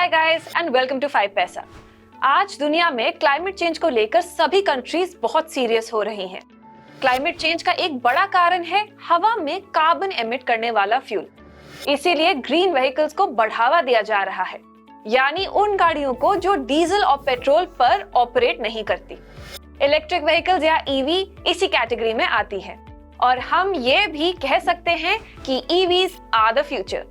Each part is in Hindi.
Hi guys and welcome to 5 Paisa. आज दुनिया में क्लाइमेट चेंज को लेकर सभी कंट्रीज बहुत सीरियस हो रही हैं। क्लाइमेट चेंज का एक बड़ा कारण है हवा में कार्बन एमिट करने वाला फ्यूल। इसीलिए ग्रीन व्हीकल्स को बढ़ावा दिया जा रहा है, यानी उन गाड़ियों को जो डीजल और पेट्रोल पर ऑपरेट नहीं करती। इलेक्ट्रिक व्हीकल्स या ईवी इसी कैटेगरी में आती है और हम ये भी कह सकते हैं कि ईवीज आर द फ्यूचर।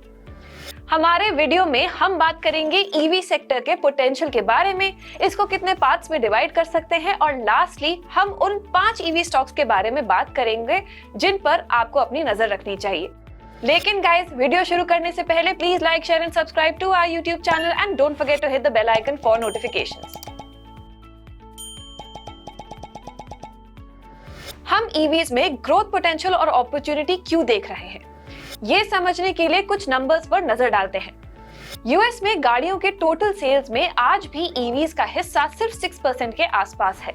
हमारे वीडियो में हम बात करेंगे ईवी सेक्टर के पोटेंशियल के बारे में, इसको कितने पार्ट्स में डिवाइड कर सकते हैं और लास्टली हम उन 5 ईवी स्टॉक्स के बारे में बात करेंगे जिन पर आपको अपनी नजर रखनी चाहिए। लेकिन गाइस, वीडियो शुरू करने से पहले please like, share and subscribe to our YouTube channel and don't forget to hit the bell icon for notifications. हम ईवीज में ग्रोथ पोटेंशियल और अपॉर्चुनिटी क्यों देख रहे हैं, ये समझने के लिए कुछ नंबर्स पर नजर डालते हैं। यूएस में गाड़ियों के टोटल सेल्स में आज भी ईवीज का हिस्सा सिर्फ 6% के आसपास है।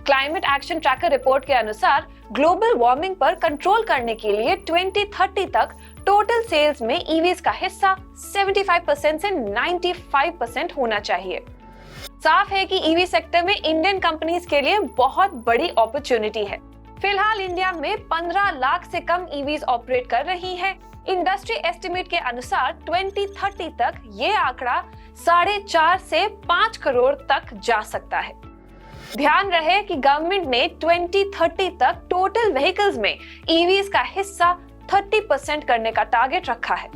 क्लाइमेट एक्शन ट्रैकर रिपोर्ट के अनुसार ग्लोबल वार्मिंग पर कंट्रोल करने के लिए 2030 तक टोटल सेल्स में ईवीज का हिस्सा 75% से 95% होना चाहिए। साफ है कि ईवी सेक्टर में इंडियन कंपनीज के लिए बहुत बड़ी अपॉर्चुनिटी है। फिलहाल इंडिया में 15 लाख से कम ईवीज ऑपरेट कर रही हैं। इंडस्ट्री एस्टिमेट के अनुसार 2030 तक ये आंकड़ा 4.5 से 5 करोड़ तक जा सकता है। ध्यान रहे कि गवर्नमेंट ने 2030 तक टोटल व्हीकल्स में ईवीज का हिस्सा 30% करने का टारगेट रखा है।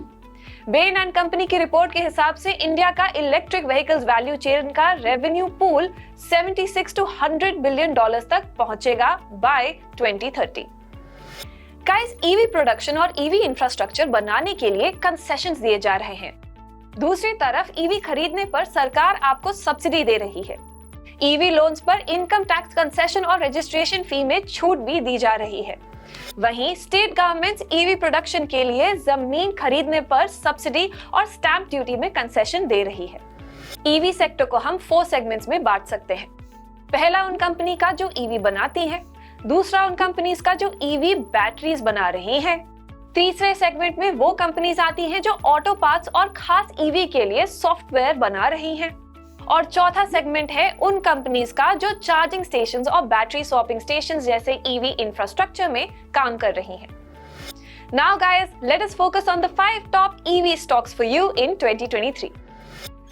बेन एंड कंपनी की रिपोर्ट के हिसाब से इंडिया का इलेक्ट्रिक व्हीकल्स वैल्यू चेन का revenue pool 76 to 100 billion dollars तक पहुंचेगा बाय 2030। गाइस, ईवी प्रोडक्शन और ईवी इंफ्रास्ट्रक्चर बनाने के लिए कंसेशंस दिए जा रहे हैं। दूसरी तरफ ईवी खरीदने पर सरकार आपको सब्सिडी दे रही है। ईवी लोन्स पर इनकम टैक्स कंसेशन और रजिस्ट्रेशन फी में छूट भी दी जा रही है। वहीं स्टेट गवर्नमेंट्स ईवी प्रोडक्शन के लिए जमीन खरीदने पर सब्सिडी और स्टैंप ड्यूटी में कंसेशन दे रही है। ईवी सेक्टर को हम 4 सेगमेंट्स में बांट सकते हैं। पहला उन कंपनी का जो ईवी बनाती है, दूसरा उन कंपनीज का जो ईवी बैटरीज बना रही हैं, तीसरे सेगमेंट में वो कंपनीज आती हैं जो ऑटो पार्ट्स और खास ईवी के लिए सॉफ्टवेयर बना रही हैं, और चौथा सेगमेंट है उन कंपनीज का जो चार्जिंग स्टेशंस और बैटरी स्वैपिंग स्टेशंस जैसे ईवी इंफ्रास्ट्रक्चर में काम कर रही हैं। Now guys, let us focus on the 5 top EV stocks for you in 2023.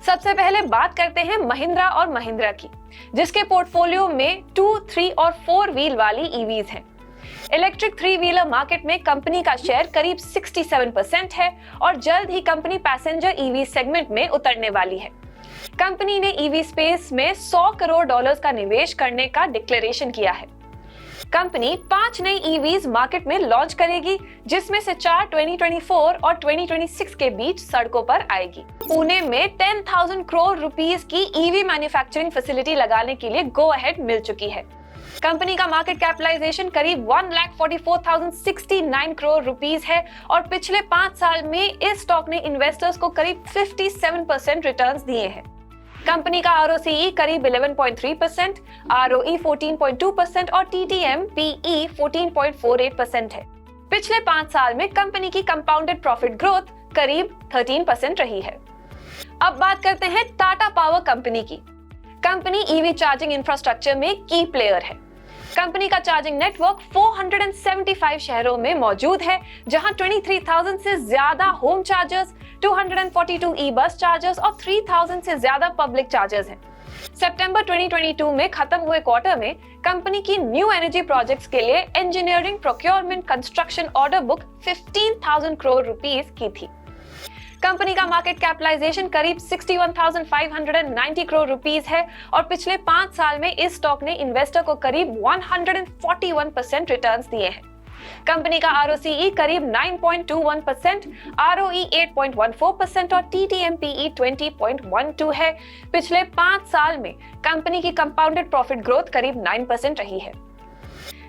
सबसे पहले बात करते हैं महिंद्रा और महिंद्रा की, जिसके पोर्टफोलियो में 2, 3 और 4 व्हील वाली ईवीज हैं। इलेक्ट्रिक 3 व्हीलर मार्केट में कंपनी का शेयर करीब 67% है और जल्द ही कंपनी पैसेंजर ईवी सेगमेंट में उतरने वाली है। कंपनी ने ईवी स्पेस में 100 करोड़ डॉलर्स का निवेश करने का डिक्लेरेशन किया है। कंपनी 5 नई ईवीज मार्केट में लॉन्च करेगी, जिसमें से 4 2024 और 2026 के बीच सड़कों पर आएगी। पुणे में 10,000 करोड़ रुपीस की ईवी मैन्युफैक्चरिंग फैसिलिटी लगाने के लिए गो अहेड मिल चुकी है। कंपनी का मार्केट कैपिटलाइजेशन करीब 1,44,069 करोड़ रुपीस है और पिछले 5 साल में इस स्टॉक ने इन्वेस्टर्स को करीब 57% रिटर्न्स दिए हैं। कंपनी का ROCE करीब 11.3%, ROE 14.2% और TTM/PE 14.48% है। पिछले 5 साल में कंपनी की कंपाउंडेड प्रॉफिट ग्रोथ करीब 13% रही है। अब बात करते हैं टाटा पावर कंपनी की। कंपनी ईवी चार्जिंग इंफ्रास्ट्रक्चर में की प्लेयर है। कंपनी का चार्जिंग नेटवर्क 475 शहरों में मौजूद है, जहां 23,000 से ज्यादा होम चार्जर्स, 242 ई बस चार्जर्स और 3,000 से ज्यादा पब्लिक चार्जर्स हैं। सितंबर 2022 में खत्म हुए क्वार्टर में कंपनी की न्यू एनर्जी प्रोजेक्ट्स के लिए engineering, procurement, construction order book 15,000 crore rupees की थी। कंपनी का मार्केट कैपिटलाइजेशन करीब 61,590 करोड़ रुपीस है और पिछले 5 साल में इस स्टॉक ने इन्वेस्टर को करीब 141% रिटर्न्स दिए हैं। कंपनी का ROCE करीब 9.21%, ROE 8.14% और TTM/PE 20.12 है। पिछले 5 साल में कंपनी की कंपाउंडेड प्रॉफिट ग्रोथ करीब 9% रही है।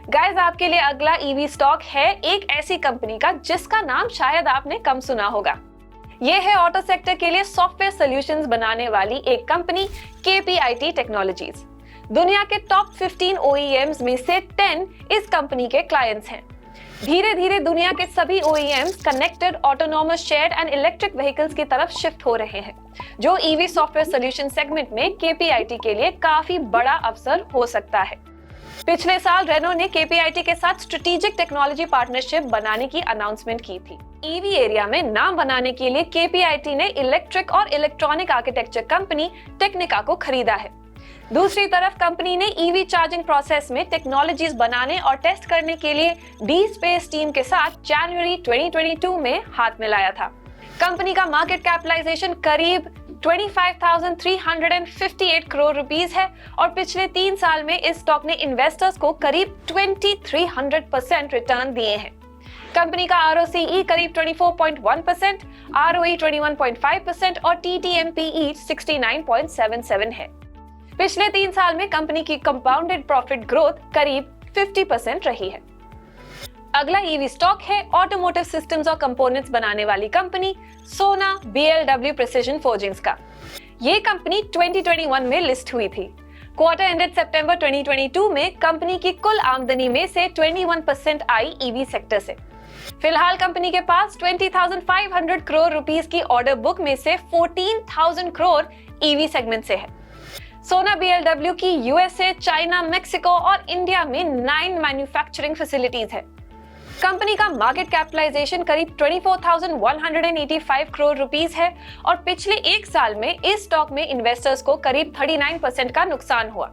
गाइस, आपके लिए अगला ईवी स्टॉक है एक ऐसी कंपनी का जिसका नाम शायद आपने कम सुना होगा। ये है ऑटो सेक्टर के लिए सॉफ्टवेयर सॉल्यूशंस बनाने वाली एक कंपनी KPIT टेक्नोलॉजीज। दुनिया के टॉप 15 OEMs में से 10 इस कंपनी के क्लाइंट्स हैं। धीरे धीरे दुनिया के सभी OEMs connected, autonomous, shared and electric vehicles की तरफ शिफ्ट हो रहे हैं, जो EV सॉफ्टवेयर सॉल्यूशन सेगमेंट में KPIT के लिए काफी बड़ा अवसर हो सकता है। पिछले साल रेनो ने KPIT के साथ स्ट्रेटेजिक टेक्नोलॉजी पार्टनरशिप बनाने की अनाउंसमेंट की थी। EV एरिया में नाम बनाने के लिए KPIT ने इलेक्ट्रिक और इलेक्ट्रॉनिक आर्किटेक्चर कंपनी टेक्निका को खरीदा है। दूसरी तरफ कंपनी ने EV चार्जिंग प्रोसेस में टेक्नोलॉजीज बनाने और टेस्ट करने के लिए D-Space टीम के साथ जनवरी 2022 में हाथ मिलाया था। कंपनी का मार्केट कैपिटलाइजेशन करीब 25,358 करोड़ रुपीस है और पिछले 3 साल में इस स्टॉक ने इन्वेस्टर्स को करीब 2300% रिटर्न दिए हैं। कंपनी का ROCE करीब 24.1%, ROE 21.5% और TTM/PE 69.77 है। पिछले 3 साल में कंपनी की कंपाउंडेड प्रॉफिट ग्रोथ करीब 50% रही है। अगला EV स्टॉक है ऑटोमोटिव सिस्टम्स और कंपोनेंट्स बनाने वाली कंपनी सोना BLW प्रिसिजन फोर्जिंग्स का। ये कंपनी 2021 में लिस्ट हुई थी। क्वार्टर एंडेड सितंबर 2022 में कंपनी की कुल आमदनी में से 21% आई EV सेक्टर से। फिलहाल कंपनी के पास 20,500 करोड़ रुपीस की ऑर्डर बुक में से 14,000 करोड़ EV सेगमेंट से है। सोना BLW की USA, चाइना, मेक्सिको और इंडिया में 9 मैन्युफैक्चरिंग फैसिलिटीज है। कंपनी का मार्केट कैपिटलाइजेशन करीब 24,185 करोड़ रुपीस है और पिछले 1 साल में इस स्टॉक में इन्वेस्टर्स को करीब 39% का नुकसान हुआ।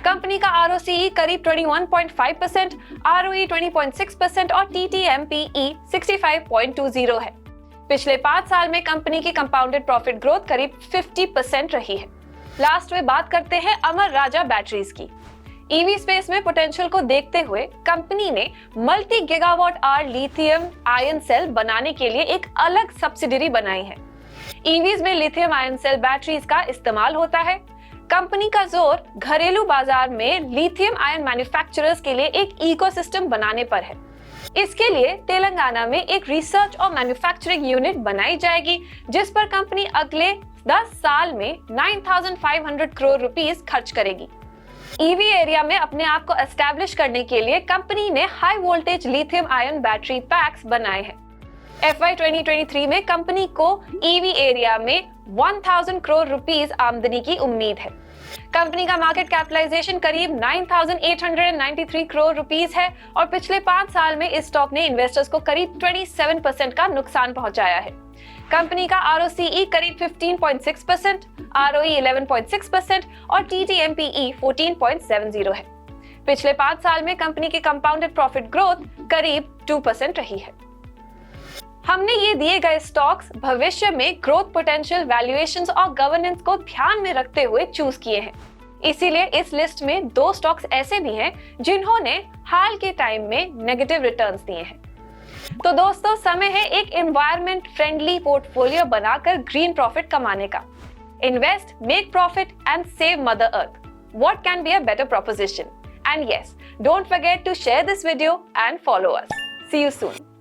कंपनी का ROCE करीब 21.5%, ROE 20.6% और TTM/PE 65.20 है। पिछले 5 साल में कंपनी की कंपाउंडेड प्रॉफिट ग्रोथ करीब 50% रही है। लास्ट में बात करते हैं अमर राजा बैटरीज की। EV स्पेस में पोटेंशियल को देखते हुए कंपनी ने multi gigawatt hour lithium ion cell बनाने के लिए एक अलग सब्सिडरी बनाई है। EVs में लिथियम आयन सेल बैटरीज का इस्तेमाल होता है। कंपनी का जोर घरेलू बाजार में लिथियम आयन मैन्युफैक्चरर्स के लिए एक इकोसिस्टम बनाने पर है। इसके लिए तेलंगाना में एक रिसर्च और मैन्युफैक्चरिंग यूनिट बनाई जाएगी, जिस पर कंपनी अगले 10 साल में 9,500 करोड़ रुपीस खर्च करेगी। EV एरिया में अपने आप को एस्टैब्लिश करने के लिए कंपनी ने high voltage lithium ion battery PACS बनाए हैं। FY 2023 में कंपनी को EV एरिया में 1,000 करोड़ रुपीस आमदनी की उम्मीद है। कंपनी का मार्केट कैपिटलाइजेशन करीब 9,893 करोड़ रुपीस है और पिछले 5 साल में इस स्टॉक ने इन्वेस्टर्स को करीब 27% का नुकसान पहुंचाया है। कंपनी का ROCE करीब 15.6%, ROE 11.6% और TTM/PE 14.70 है। पिछले 5 साल में कंपनी की कंपाउंडेड प्रॉफिट ग्रोथ करीब 2% रही है। हमने ये दिए गए स्टॉक्स भविष्य में ग्रोथ पोटेंशियल, वैल्यूएशंस और गवर्नेंस को ध्यान में रखते हुए चूज किए हैं। इसीलिए इस लिस्ट में 2 स्टॉक्स ऐसे भी हैं जिन्होंने हाल के टाइम में नेगेटिव रिटर्न्स दिए हैं। तो दोस्तों, समय है एक एनवायरनमेंट फ्रेंडली पोर्टफोलियो बनाकर ग्रीन प्रॉफिट कमाने का। Invest, make profit and save mother earth. What can be a better proposition? And yes, don't forget to share this video and follow us. See you soon.